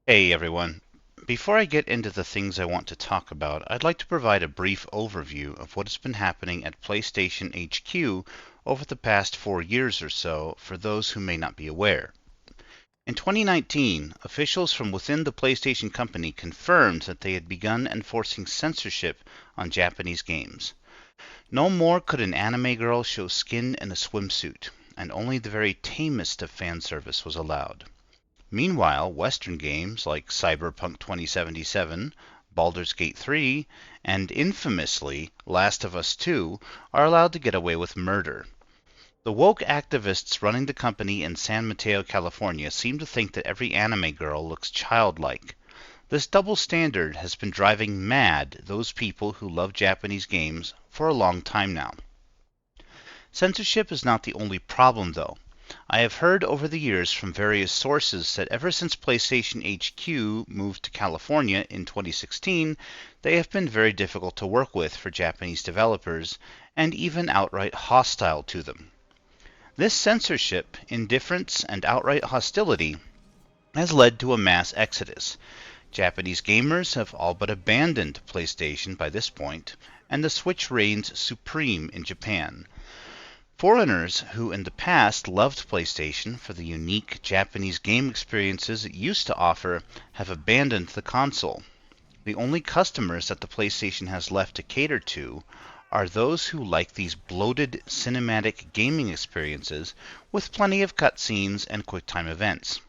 Hey everyone. Before I get into the things I want to talk about, I'd like to provide a brief overview of what has been happening at PlayStation HQ over the past 4 years or so for those who may not be aware. In 2019, officials from within the PlayStation company confirmed that they had begun enforcing censorship on Japanese games. No more could an anime girl show skin in a swimsuit, and only the very tamest of fan service was allowed. Meanwhile, Western games like Cyberpunk 2077, Baldur's Gate 3, and infamously Last of Us 2 are allowed to get away with murder. The woke activists running the company in San Mateo, California seem to think that every anime girl looks childlike. This double standard has been driving mad those people who love Japanese games for a long time now. Censorship is not the only problem, though. I have heard over the years from various sources that ever since PlayStation HQ moved to California in 2016, they have been very difficult to work with for Japanese developers, and even outright hostile to them. This censorship, indifference, and outright hostility has led to a mass exodus. Japanese gamers have all but abandoned PlayStation by this point, and the Switch reigns supreme in Japan. Foreigners who in the past loved PlayStation for the unique Japanese game experiences it used to offer have abandoned the console. The only customers that the PlayStation has left to cater to are those who like these bloated cinematic gaming experiences with plenty of cutscenes and QuickTime events.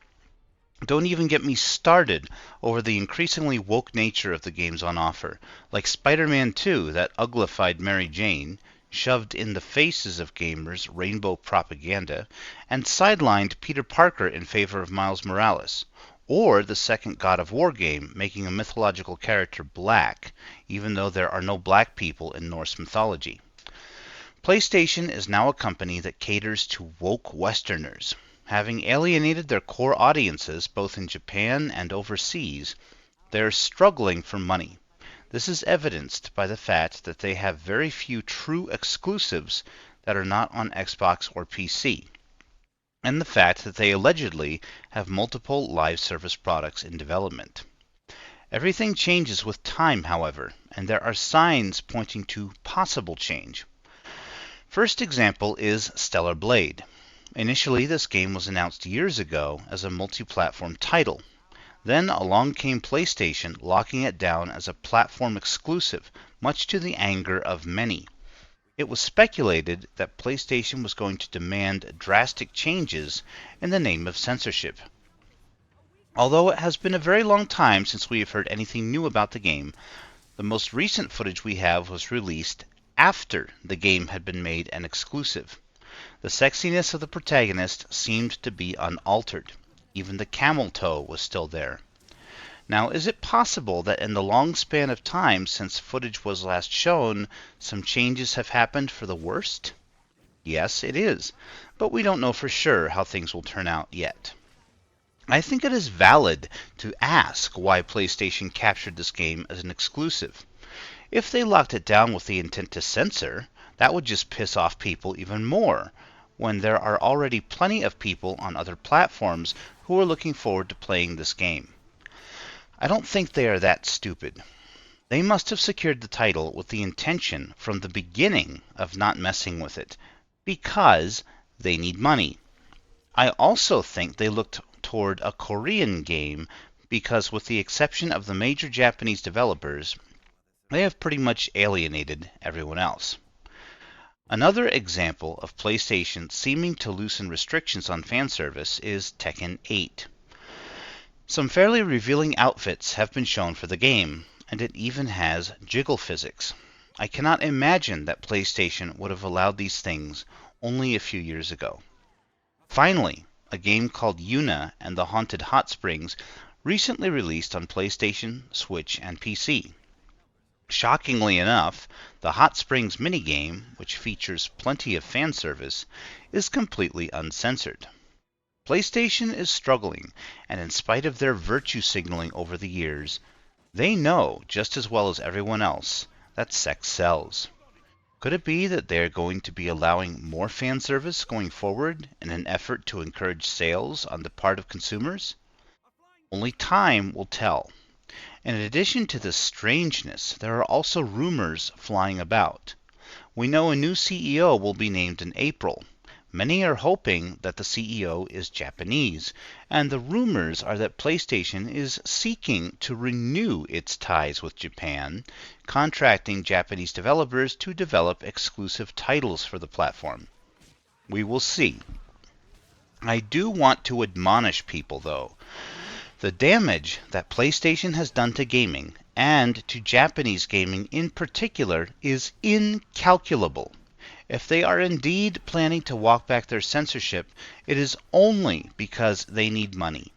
Don't even get me started over the increasingly woke nature of the games on offer, like Spider-Man 2 that uglified Mary Jane, shoved in the faces of gamers rainbow propaganda, and sidelined Peter Parker in favor of Miles Morales, or the second God of War game making a mythological character black, even though there are no black people in Norse mythology. PlayStation is now a company that caters to woke Westerners. Having alienated their core audiences both in Japan and overseas, they are struggling for money. This is evidenced by the fact that they have very few true exclusives that are not on Xbox or PC, and the fact that they allegedly have multiple live service products in development. Everything changes with time, however, and there are signs pointing to possible change. First example is Stellar Blade. Initially, this game was announced years ago as a multi-platform title. Then along came PlayStation, locking it down as a platform exclusive, much to the anger of many. It was speculated that PlayStation was going to demand drastic changes in the name of censorship. Although it has been a very long time since we have heard anything new about the game, the most recent footage we have was released after the game had been made an exclusive. The sexiness of the protagonist seemed to be unaltered. Even the camel toe was still there. Now, is it possible that in the long span of time since footage was last shown, some changes have happened for the worst? Yes, it is, but we don't know for sure how things will turn out yet. I think it is valid to ask why PlayStation captured this game as an exclusive. If they locked it down with the intent to censor, that would just piss off people even more, when there are already plenty of people on other platforms who are looking forward to playing this game. I don't think they are that stupid. They must have secured the title with the intention from the beginning of not messing with it, because they need money. I also think they looked toward a Korean game because, with the exception of the major Japanese developers, they have pretty much alienated everyone else. Another example of PlayStation seeming to loosen restrictions on fan service is Tekken 8. Some fairly revealing outfits have been shown for the game, and it even has jiggle physics. I cannot imagine that PlayStation would have allowed these things only a few years ago. Finally, a game called Yuna and the Haunted Hot Springs recently released on PlayStation, Switch, and PC. Shockingly enough, the Hot Springs minigame, which features plenty of fan service, is completely uncensored. PlayStation is struggling, and in spite of their virtue signaling over the years, they know just as well as everyone else that sex sells. Could it be that they are going to be allowing more fan service going forward in an effort to encourage sales on the part of consumers? Only time will tell. In addition to this strangeness, there are also rumors flying about. We know a new CEO will be named in April. Many are hoping that the CEO is Japanese, and the rumors are that PlayStation is seeking to renew its ties with Japan, contracting Japanese developers to develop exclusive titles for the platform. We will see. I do want to admonish people, though. The damage that PlayStation has done to gaming, and to Japanese gaming in particular, is incalculable. If they are indeed planning to walk back their censorship, it is only because they need money.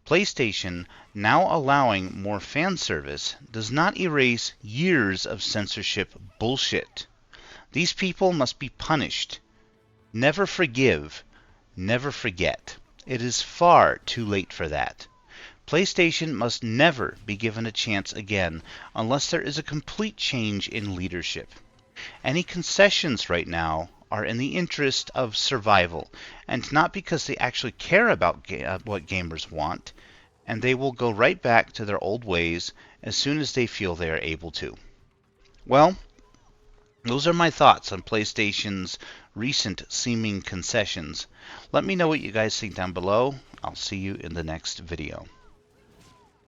PlayStation now allowing more fan service does not erase years of censorship bullshit. These people must be punished. Never forgive, never forget. It is far too late for that. PlayStation must never be given a chance again unless there is a complete change in leadership. Any concessions right now are in the interest of survival, and not because they actually care about what gamers want, and they will go right back to their old ways as soon as they feel they are able to. Well, those are my thoughts on PlayStation's recent seeming concessions. Let me know what you guys think down below. I'll see you in the next video.